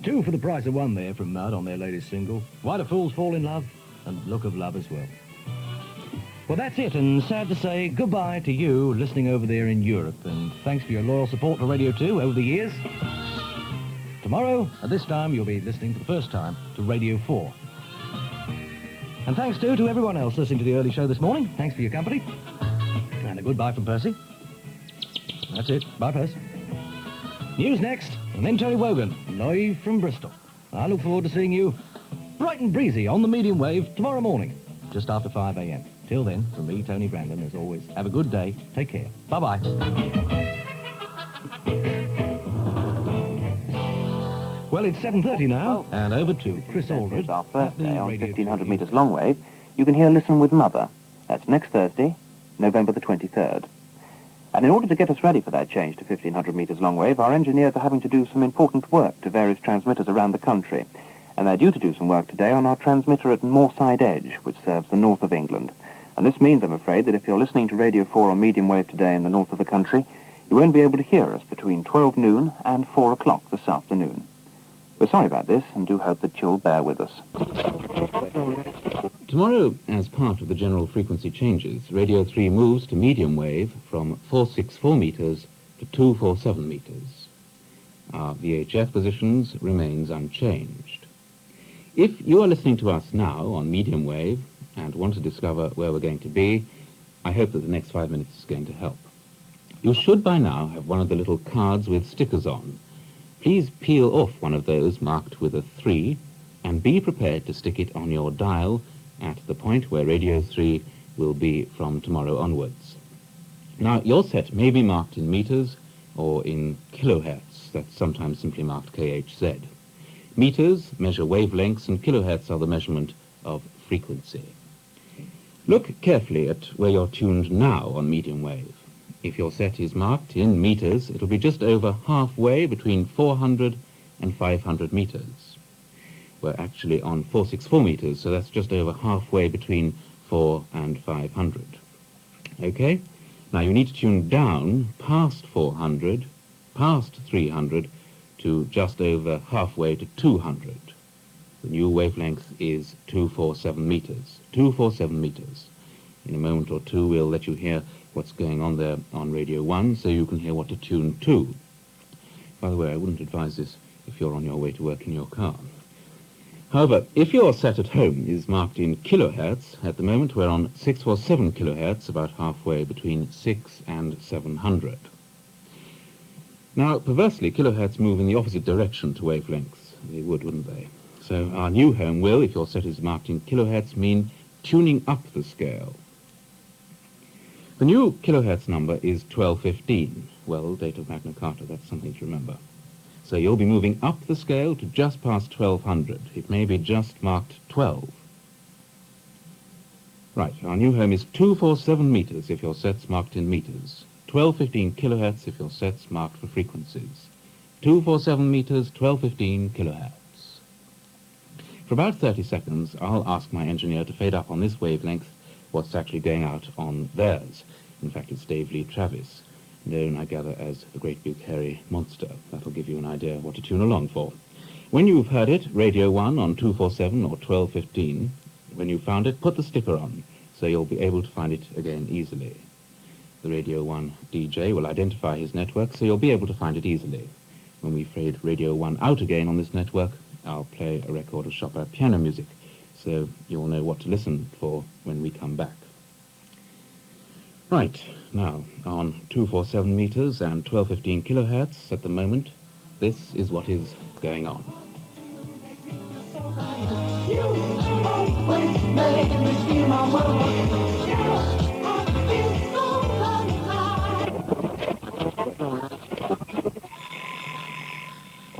Two for the price of one there from Mud on their latest single. Why Do Fools Fall in Love? And Look of Love as well. Well, that's it, and sad to say goodbye to you listening over there in Europe, and thanks for your loyal support to Radio 2 over the years. Tomorrow, at this time, you'll be listening for the first time to Radio 4. And thanks, too, to everyone else listening to the early show this morning. Thanks for your company. And a goodbye from Percy. That's it. Bye, Percy. News next, and then Terry Wogan, live from Bristol. I look forward to seeing you bright and breezy on the medium wave tomorrow morning, just after 5 a.m. Till then, from me, Tony Brandon, as always, have a good day. Take care. Bye-bye. Well, it's 7:30 now, and over to Chris Aldred. Our first day on 1,500 metres long wave, you can hear Listen with Mother. That's next Thursday, November the 23rd. And in order to get us ready for that change to 1,500 metres long wave, our engineers are having to do some important work to various transmitters around the country. And they're due to do some work today on our transmitter at Moorside Edge, which serves the north of England. And this means, I'm afraid, that if you're listening to Radio 4 on medium wave today in the north of the country, you won't be able to hear us between 12 noon and 4 o'clock this afternoon. We're sorry about this, and do hope that you'll bear with us. Tomorrow, as part of the general frequency changes, Radio 3 moves to medium wave from 464 metres to 247 metres. Our VHF positions remains unchanged. If you are listening to us now on medium wave and want to discover where we're going to be, I hope that the next 5 minutes is going to help. You should by now have one of the little cards with stickers on. Please peel off one of those marked with a 3 and be prepared to stick it on your dial at the point where Radio 3 will be from tomorrow onwards. Now, your set may be marked in meters or in kilohertz. That's sometimes simply marked KHZ. Meters measure wavelengths, and kilohertz are the measurement of frequency. Look carefully at where you're tuned now on medium wave. If your set is marked in meters, it'll be just over halfway between 400 and 500 meters. We're actually on 464 meters, so that's just over halfway between 4 and 500. Okay? Now you need to tune down past 400, past 300, to just over halfway to 200. The new wavelength is 247 meters. 247 meters. In a moment or two, we'll let you hear what's going on there on Radio 1, so you can hear what to tune to. By the way, I wouldn't advise this if you're on your way to work in your car. However, if your set at home is marked in kilohertz, at the moment we're on 647 kilohertz, about halfway between 6 and 700. Now, perversely, kilohertz move in the opposite direction to wavelengths. They would, wouldn't they? So our new home will, if your set is marked in kilohertz, mean tuning up the scale. The new kilohertz number is 1215. Well, date of Magna Carta, that's something to remember. So you'll be moving up the scale to just past 1200. It may be just marked 12. Right, our new home is 247 meters if your set's marked in meters. 1215 kilohertz if your set's marked for frequencies. 247 meters, 1215 kilohertz. For about 30 seconds, I'll ask my engineer to fade up on this wavelength what's actually going out on theirs. In fact, it's Dave Lee Travis, known, I gather, as the Great Big Hairy Monster. That'll give you an idea of what to tune along for. When you've heard it, Radio 1 on 247 or 1215, when you've found it, put the sticker on, so you'll be able to find it again easily. The Radio 1 DJ will identify his network, so you'll be able to find it easily. When we fade Radio 1 out again on this network, I'll play a record of Chopin piano music, so you'll know what to listen for when we come back. Right, now, on 247 meters and 1215 kilohertz at the moment, this is what is going on.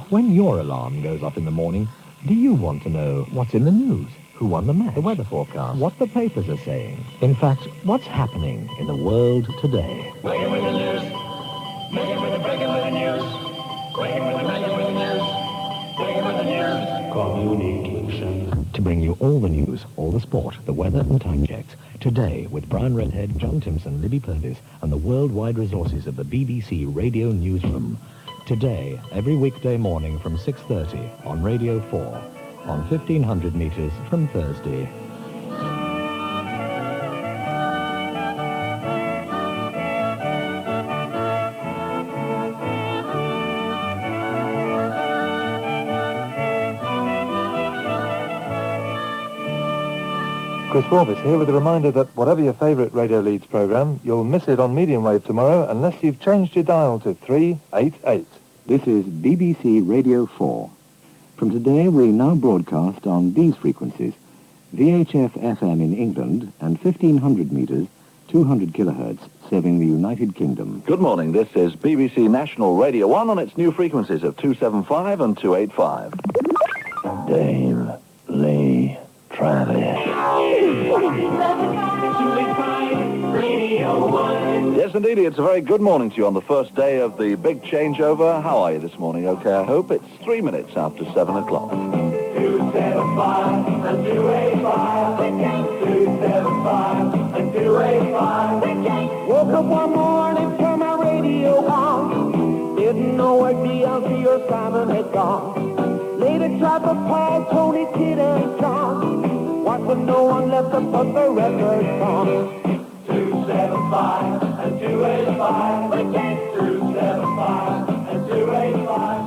When your alarm goes off in the morning, do you want to know what's in the news? Who won the match? The weather forecast? What the papers are saying? In fact, what's happening in the world today? Breaking with the news. Breaking with the news. Breaking with the news. Breaking with the news. Communication. to bring you all the news, all the sport, the weather and time checks. Today, with Brian Redhead, John Timpson, Libby Purvis, and the worldwide resources of the BBC Radio Newsroom. Today, every weekday morning from 6:30 on Radio 4, on 1500 metres from Thursday. Chris Warvis here with a reminder that whatever your favourite Radio Leeds programme, you'll miss it on medium wave tomorrow unless you've changed your dial to 388. This is BBC Radio 4. From today, we now broadcast on these frequencies: VHF FM in England and 1500 metres, 200 kilohertz, serving the United Kingdom. Good morning, this is BBC National Radio 1 on its new frequencies of 275 and 285. Dave Lee Travis. Yes, indeed, it's a very good morning to you on the first day of the big changeover. How are you this morning? Okay, I hope. It's 3 minutes after 7 o'clock. 275 and 285. 275 and 285. Woke up one morning, turned my radio on. Didn't know where DLC or Simon had gone. Laid a track of Paul, Tony, Kid, and John. Watching no one left to put the record on. 275 and 285. 275 and 285.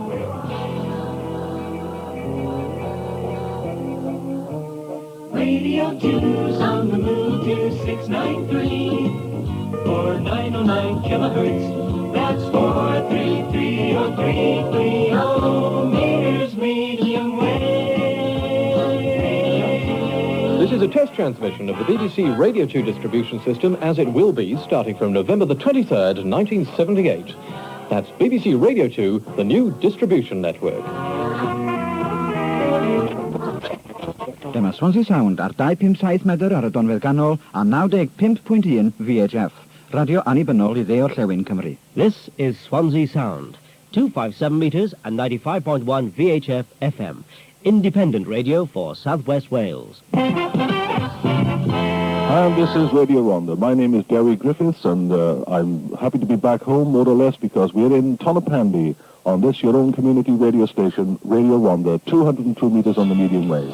Radio 2's on the move to 693 or 909 kilohertz. That's 433 or 330 meters medium wave. This is a test transmission of the BBC Radio 2 distribution system as it will be starting from November the 23rd, 1978. That's BBC Radio 2, the new distribution network. Dyma Swansea Sound ar 257 medr ar y donfedd ganol a 95.1 VHF. Radio annibynnol I dde Orllewin Cymru. This is Swansea Sound, 257 metres and 95.1 VHF FM. Independent radio for South West Wales. And this is Radio Rhondda. My name is Gary Griffiths, and I'm happy to be back home, more or less, because we're in Tonapandy on this, your own community radio station, Radio Rhondda, 202 metres on the medium wave.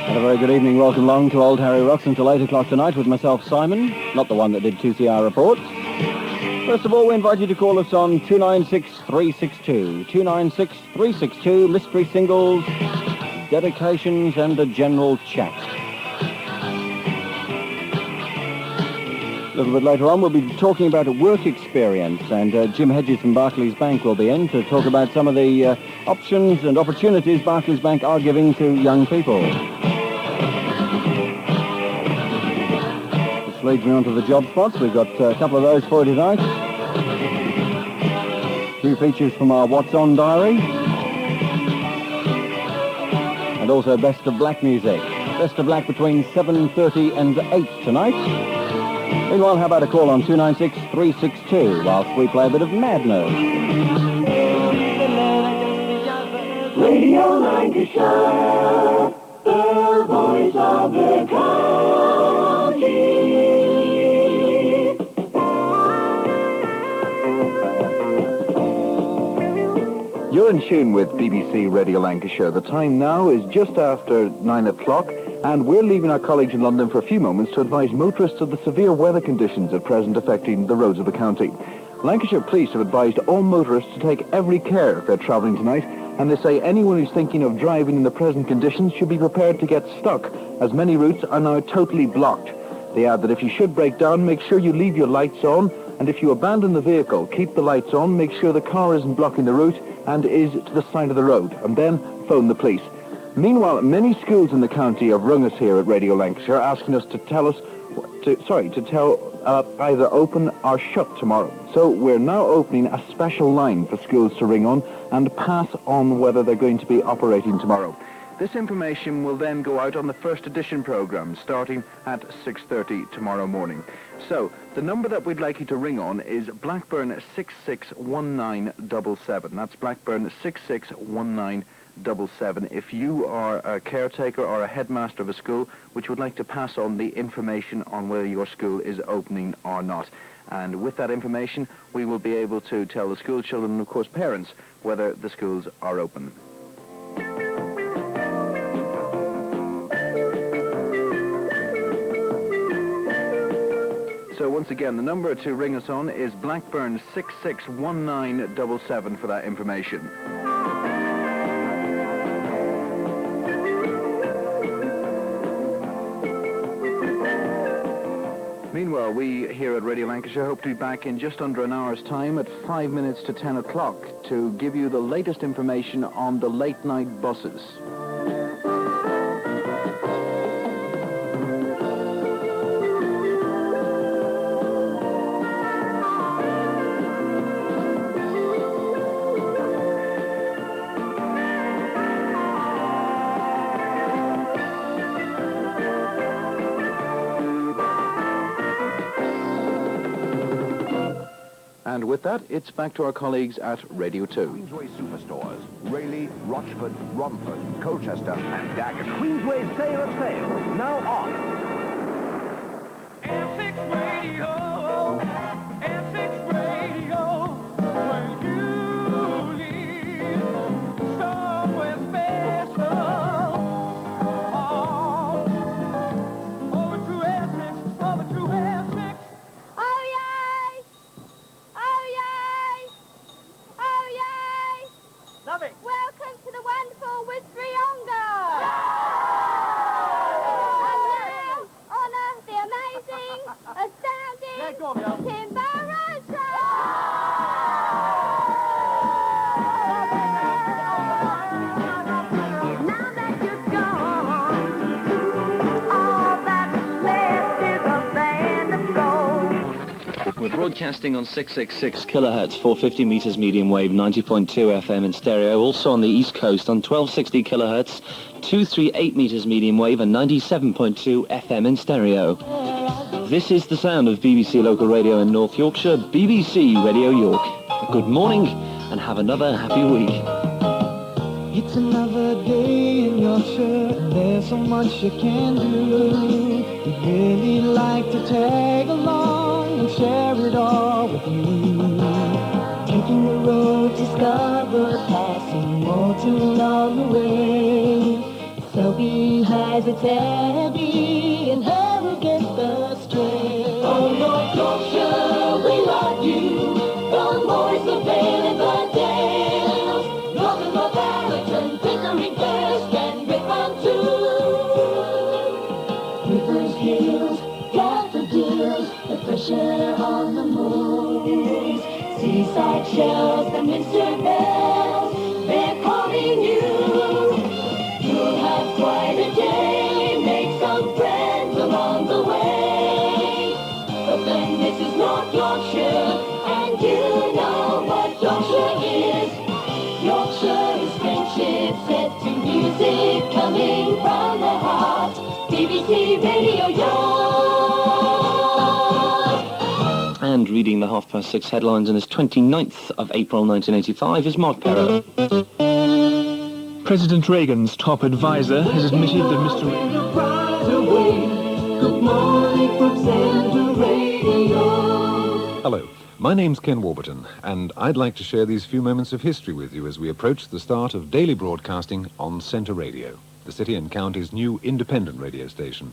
A very good evening. Welcome along to Old Harry Rocks until 8 o'clock tonight with myself, Simon, not the one that did 2CR reports. First of all, we invite you to call us on 296-362. 296-362, mystery singles, dedications and a general chat. A little bit later on, we'll be talking about a work experience, and Jim Hedges from Barclays Bank will be in to talk about some of the options and opportunities Barclays Bank are giving to young people. This leads me on to the job spots. We've got a couple of those for you tonight. Two features from our What's On diary. And also Best of Black music. Best of Black between 7:30 and 8 tonight. Meanwhile, how about a call on 296-362 whilst we play a bit of Madness. Radio Lancashire, the voice of the country. You're in tune with BBC Radio Lancashire. The time now is just after 9 o'clock, and we're leaving our colleagues in London for a few moments to advise motorists of the severe weather conditions at present affecting the roads of the county. Lancashire Police have advised all motorists to take every care if they're travelling tonight, and they say anyone who's thinking of driving in the present conditions should be prepared to get stuck, as many routes are now totally blocked. They add that if you should break down, make sure you leave your lights on, and if you abandon the vehicle, keep the lights on, make sure the car isn't blocking the route and is to the side of the road, and then phone the police. Meanwhile, many schools in the county have rung us here at Radio Lancashire asking us to tell either open or shut tomorrow. So we're now opening a special line for schools to ring on and pass on whether they're going to be operating tomorrow. This information will then go out on the first edition programme starting at 6:30 tomorrow morning. So, the number that we'd like you to ring on is Blackburn 661977. That's Blackburn 661977. If you are a caretaker or a headmaster of a school which would like to pass on the information on whether your school is opening or not. And with that information, we will be able to tell the school children and, of course, parents whether the schools are open. So once again, the number to ring us on is Blackburn 661977 for that information. Meanwhile, we here at Radio Lancashire hope to be back in just under an hour's time at 5 minutes to 10 o'clock to give you the latest information on the late night buses. And with that, it's back to our colleagues at Radio 2. Queensway Superstores, Rayleigh, Rochford, Romford, Colchester and Dagenham. Queensway Sale of Sales, now on. F6 Radio, F6 Radio, where you live, somewhere special. Over to F6, over to F6. Oh, yay! Oh, yay! Oh, yay! Love it. Welcome to the wonderful Wistrionga! And now, honour the amazing, astounding Timbaracha! Now that you're gone, all that's left is a band of gold. We're broadcasting on 666 kilohertz, 450 meters medium wave, 90.2 FM in stereo. Also on the East Coast on 1260 kilohertz, 238 meters medium wave and 97.2 FM in stereo. This is the sound of BBC Local Radio in North Yorkshire, BBC Radio York. Good morning and have another happy week. It's another day in Yorkshire, and there's so much you can do. We'd really like to tag along and share it all with you. Taking the road to Scarborough, passing Moulton along the way. Selby has its Abbey, and Harrogate the Stray. Oh, North Yorkshire, we love you. From Boys, the Vale and the Dales, Northern Northallerton, Pickering, West, and Ripon too. Rivers, hills, daffodils, the fresh air on the moors, seaside shells, the Minster bells, they're calling you. You'll have quite a day, make some friends along the way. But then this is North Yorkshire, and you know what Yorkshire is. Yorkshire is friendship set to music coming from the heart. BBC Radio York. And reading the 6:30 headlines on this 29th of April 1985 is Mark Perrow. President Reagan's top advisor has admitted that Mr. Good morning from Centre Radio. Hello, my name's Ken Warburton, and I'd like to share these few moments of history with you as we approach the start of daily broadcasting on Centre Radio, the city and county's new independent radio station.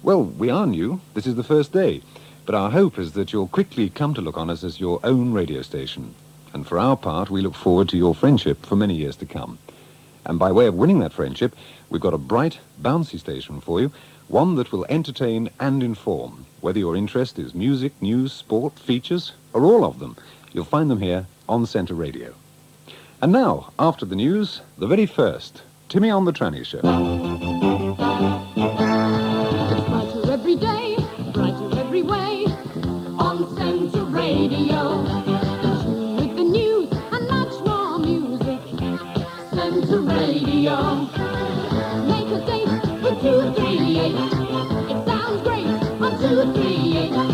Well, we are new. This is the first day, but our hope is that you'll quickly come to look on us as your own radio station. And for our part, we look forward to your friendship for many years to come. And by way of winning that friendship, we've got a bright, bouncy station for you, one that will entertain and inform. Whether your interest is music, news, sport, features, or all of them, you'll find them here on Centre Radio. And now, after the news, the very first, Timmy on the Tranny Show. Brighter every day, brighter every way, on Centre Radio. With the news and much more music, Centre Radio. Make a date with 238. It sounds great on 238.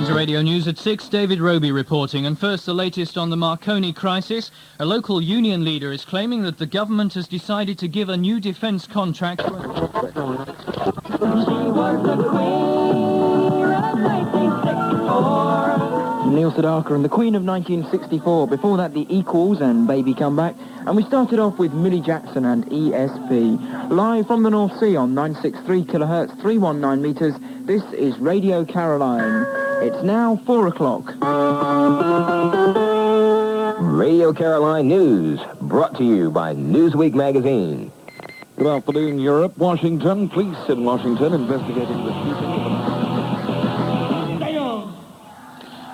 Centre Radio News at 6, David Roby reporting. And first, the latest on the Marconi crisis. A local union leader is claiming that the government has decided to give a new defence contract for... Neil Sedaka and the Queen of 1964. Before that, the Equals and Baby Come Back. And we started off with Millie Jackson and ESP. Live from the North Sea on 963 kilohertz, 319 metres. This is Radio Caroline. It's now 4 o'clock. Radio Caroline News, brought to you by Newsweek magazine. Good afternoon, Europe. Washington. Police in Washington investigating the shooting of an...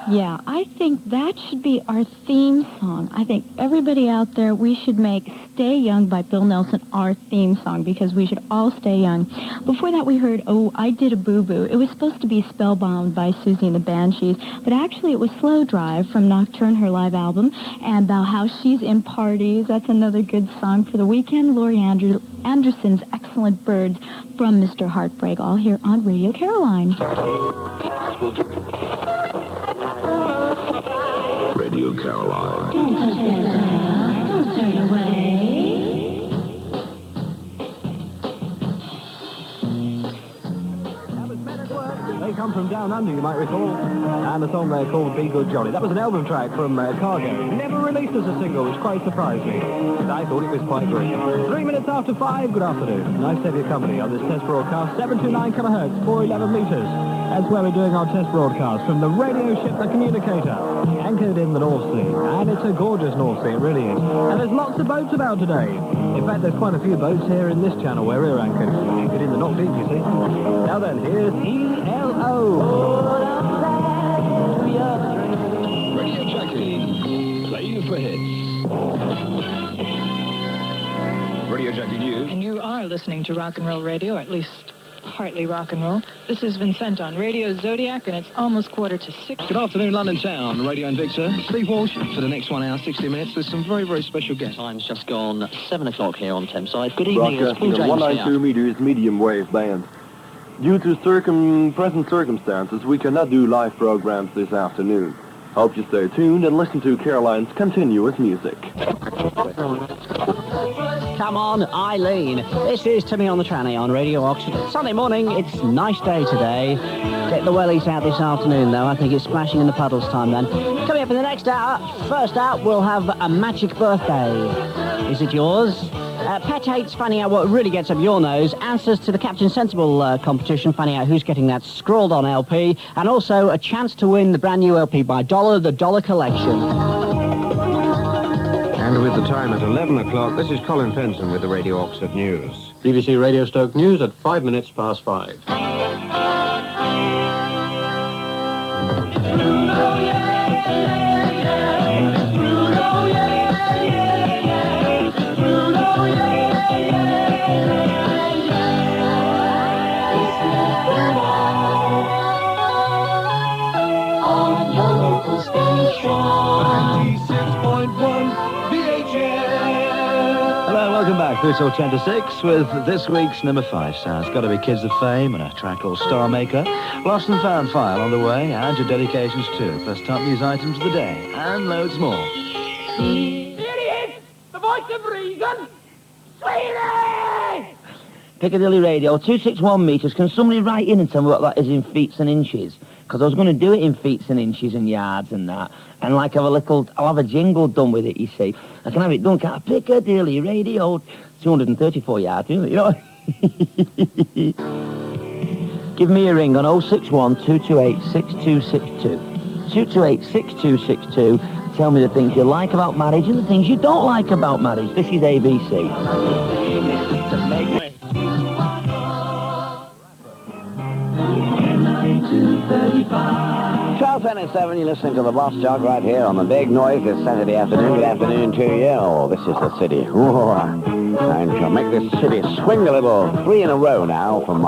Yeah, I think that should be our theme song. I think everybody out there, we should make Stay Young by Bill Nelson our theme song because we should all stay young. Before that, we heard Oh, I Did a Boo-Boo. It was supposed to be Spellbound by Susie and the Banshees, but actually it was Slow Drive from Nocturne, her live album, and about how she's in parties. That's another good song for the weekend. Laurie Anderson's Excellent Birds from Mr. Heartbreak, all here on Radio Caroline. Radio Caroline. Don't turn away. They come from down under, you might recall, and the song there called Be Good Johnny. That was an album track from Cargo. Never released as a single, which quite surprised me. And I thought it was quite great. 3 minutes after 5, good afternoon. Nice to have your company on this test broadcast, 729 kilohertz, 411 metres. That's where we're doing our test broadcast from the radio ship The Communicator, anchored in the North Sea. And it's a gorgeous North Sea, it really is. And there's lots of boats about today. In fact, there's quite a few boats here in this channel where we're anchored. Anchored in the North Deep, you see. Now then, here's ELO. Radio Jockey, playing for hits. Radio Jockey News. And you are listening to rock and roll radio, or at least partly rock and roll. This is Vincent on Radio Zodiac, and it's almost 5:45. Good afternoon, London Town. Radio and Victor. Steve Walsh for the next 1 hour, 60 minutes with some very, very special guests. Time's just gone 7 o'clock here on Thameside. Good evening. Broadcasting at 192 meters medium wave band. Due to present circumstances, we cannot do live programs this afternoon. Hope you stay tuned and listen to Caroline's continuous music. Come on, Eileen. This is Timmy on the Tranny on Radio Oxford. Sunday morning, it's a nice day today. Get the wellies out this afternoon, though. I think it's splashing in the puddles time then. Coming up in the next hour, first out, we'll have a magic birthday. Is it yours? Pet Hates, finding out what really gets up your nose. Answers to the Captain Sensible competition, finding out who's getting that scrawled on LP. And also a chance to win the brand new LP by Dollar, the Dollar Collection. And with the time at 11 o'clock, this is Colin Fenton with the Radio Oxford News. BBC Radio Stoke News at 5 minutes past 5. Welcome back through till 10 to 6 with this week's number 5 star. It's got to be Kids of Fame and a track called Star Maker. Lost and Found file on the way, and your dedications too. Plus top news items of the day, and loads more. Here he is, the voice of reason, Sweeney! Piccadilly Radio, 261 metres. Can somebody write in and tell me what that is in feet and inches? Because I was going to do it in feet and inches and yards and that. And like I'll have a jingle done with it, you see. I can have it done, can't I? Piccadilly Radio, 234 yards, you know. Give me a ring on 061-228-6262. 228-6262. Tell me the things you like about marriage and the things you don't like about marriage. This is ABC. 12:27, you're listening to the Boss Jog right here on the Big Noise this Saturday afternoon. Good afternoon to you. Oh, this is the city. And shall make this city swing a little. 3 in a row now from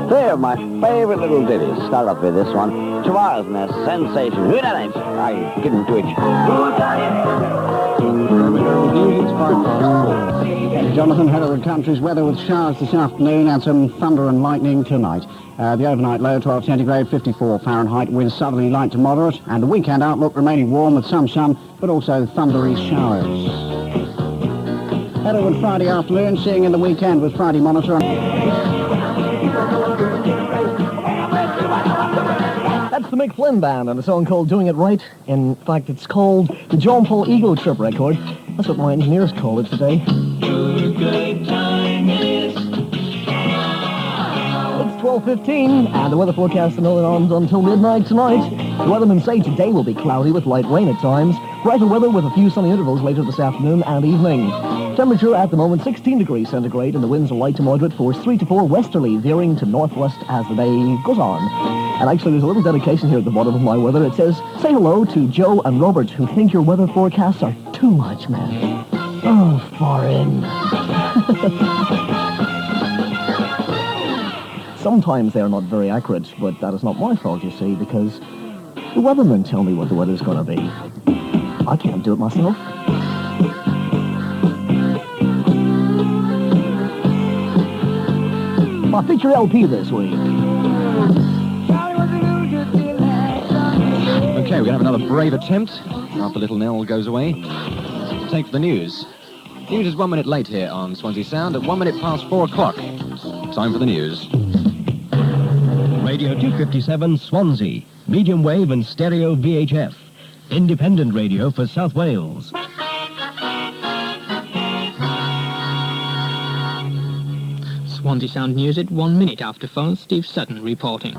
three of my favourite little ditties. Start off with this one. Tomorrow's and a sensation. Who done it? I didn't do it. Who done it? It's 5 past 4. Jonathan, Hereford Country's weather with showers this afternoon and some thunder and lightning tonight. The overnight low 12 centigrade, 54 Fahrenheit, winds southerly light to moderate, and the weekend outlook remaining warm with some sun, but also thundery showers. Hereford Friday afternoon, seeing in the weekend with Friday Monitor. That's the Mick Flynn Band and a song called Doing It Right. In fact, it's called the John Paul Eagle Trip record. That's what my engineers call it today. Good time is... It's 12:15, and the weather forecast in Northern Ireland until midnight tonight. The weathermen say today will be cloudy with light rain at times. Brighter weather with a few sunny intervals later this afternoon and evening. Temperature at the moment 16 degrees centigrade, and the winds are light to moderate, force 3 to 4 westerly, veering to northwest as the day goes on. And actually, there's a little dedication here at the bottom of my weather. It says, say hello to Joe and Robert, who think your weather forecasts are too much, man. Oh, foreign. Sometimes they're not very accurate, but that is not my fault, you see, because the weathermen tell me what the weather's going to be. I can't do it myself. My feature LP this week. Okay, we're going to have another brave attempt after little Nell goes away. Take the news. News is 1 minute late here on Swansea Sound at 1 minute past 4 o'clock. Time for the news. Radio 257 Swansea, medium wave and stereo VHF. Independent radio for South Wales. Swansea Sound News at 1 minute after 4. Steve Sutton reporting.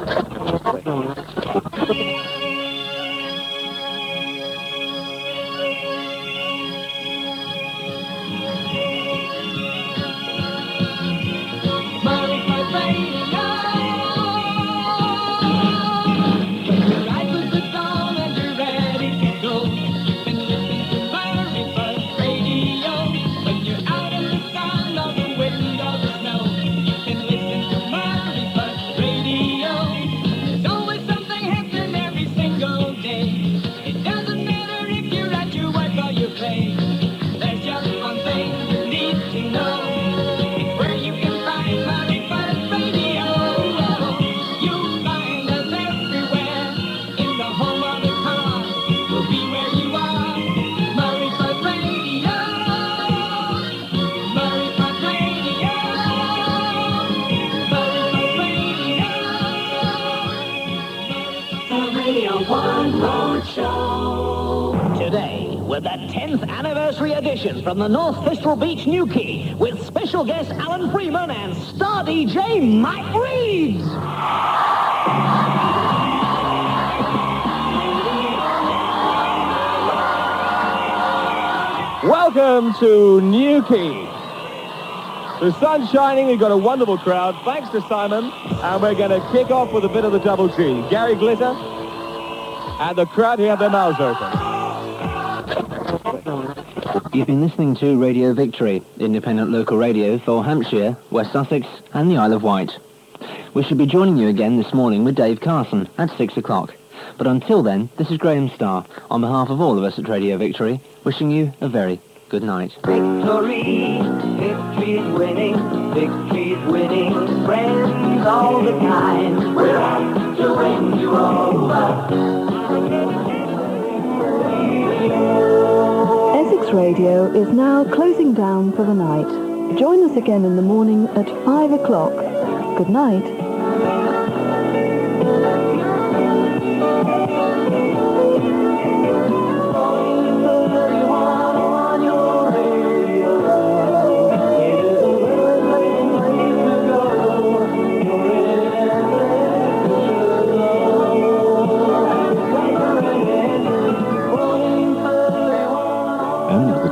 Today, with the 10th anniversary edition from the North Fistral Beach New Quay, with special guest Alan Freeman and star DJ Mike Reeves. Welcome to New Quay. The sun's shining, we've got a wonderful crowd, thanks to Simon, and we're going to kick off with a bit of the double G. Gary Glitter, and the crowd who have their mouths open. You've been listening to Radio Victory, independent local radio for Hampshire, West Sussex and the Isle of Wight. We should be joining you again this morning with Dave Carson at 6 o'clock. But until then, this is Graham Starr, on behalf of all of us at Radio Victory, wishing you a very good night. Victory, victory's winning, friends all the time. We're out to win you over. Essex Radio is now closing down for the night. Join us again in the morning at 5 o'clock. Good night.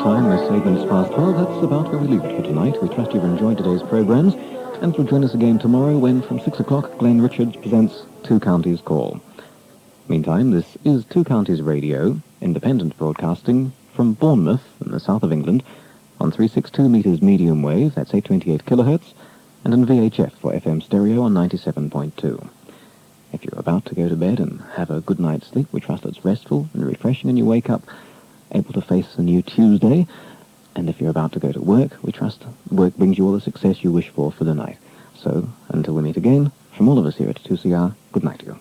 Time is 7 minutes past 12. That's about where we leave it for tonight. We trust you've enjoyed today's programmes, and you'll join us again tomorrow when, from 6 o'clock, Glenn Richards presents Two Counties Call. Meantime, this is Two Counties Radio, independent broadcasting from Bournemouth in the south of England, on 362 metres medium wave, that's 828 kilohertz, and in VHF for FM stereo on 97.2. If you're about to go to bed and have a good night's sleep, we trust it's restful and refreshing and you wake up able to face a new Tuesday. And if you're about to go to work, we trust work brings you all the success you wish for the night. So, until we meet again, from all of us here at 2CR, good night to you.